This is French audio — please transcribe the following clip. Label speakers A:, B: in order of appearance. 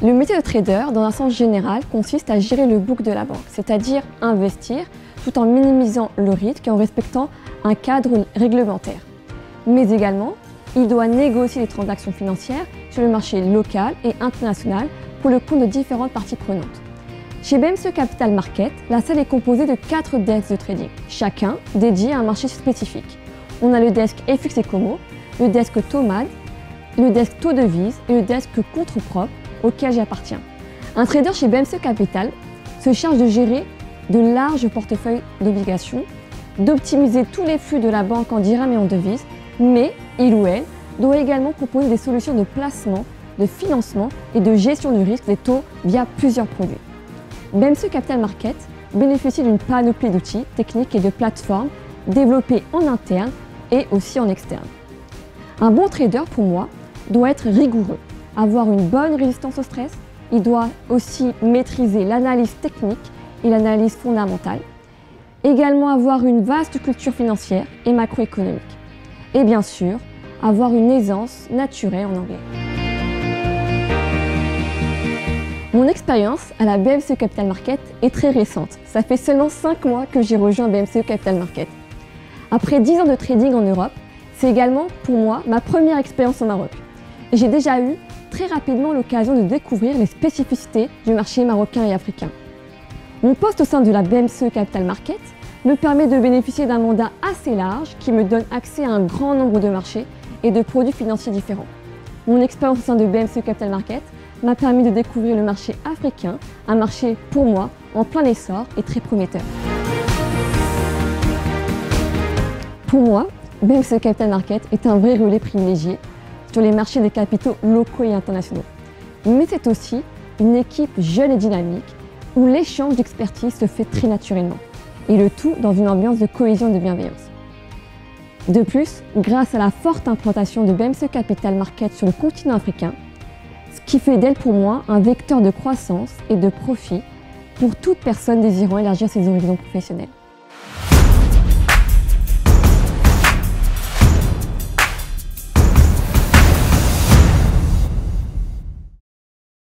A: Le métier de trader, dans un sens général, consiste à gérer le book de la banque, c'est-à-dire investir tout en minimisant le risque et en respectant un cadre réglementaire. Mais également, il doit négocier les transactions financières sur le marché local et international pour le compte de différentes parties prenantes. Chez BMC Capital Market, la salle est composée de 4 desks de trading, chacun dédié à un marché spécifique. On a le desk FX et Como, le desk Tomad, le desk taux de devise et le desk contre propre auquel j'appartiens. Un trader chez BMC Capital se charge de gérer de larges portefeuilles d'obligations, d'optimiser tous les flux de la banque en dirhams et en devises, mais il ou elle doit également proposer des solutions de placement, de financement et de gestion du risque des taux via plusieurs produits. BMC Capital Market bénéficie d'une panoplie d'outils, techniques et de plateformes développées en interne et aussi en externe. Un bon trader, pour moi, doit être rigoureux, avoir une bonne résistance au stress, il doit aussi maîtriser l'analyse technique et l'analyse fondamentale, également avoir une vaste culture financière et macroéconomique, et bien sûr, avoir une aisance naturelle en anglais. Mon expérience à la BMC Capital Market est très récente. Ça fait seulement 5 mois que j'ai rejoint BMC Capital Market. Après 10 ans de trading en Europe, c'est également pour moi ma première expérience au Maroc. Et j'ai déjà eu très rapidement l'occasion de découvrir les spécificités du marché marocain et africain. Mon poste au sein de la BMC Capital Market me permet de bénéficier d'un mandat assez large qui me donne accès à un grand nombre de marchés et de produits financiers différents. Mon expérience au sein de BMC Capital Market m'a permis de découvrir le marché africain, un marché pour moi en plein essor et très prometteur. Pour moi, BMC Capital Market est un vrai relais privilégié sur les marchés des capitaux locaux et internationaux. Mais c'est aussi une équipe jeune et dynamique où l'échange d'expertise se fait très naturellement, et le tout dans une ambiance de cohésion et de bienveillance. De plus, grâce à la forte implantation de BMC Capital Market sur le continent africain, ce qui fait d'elle pour moi un vecteur de croissance et de profit pour toute personne désirant élargir ses horizons professionnels.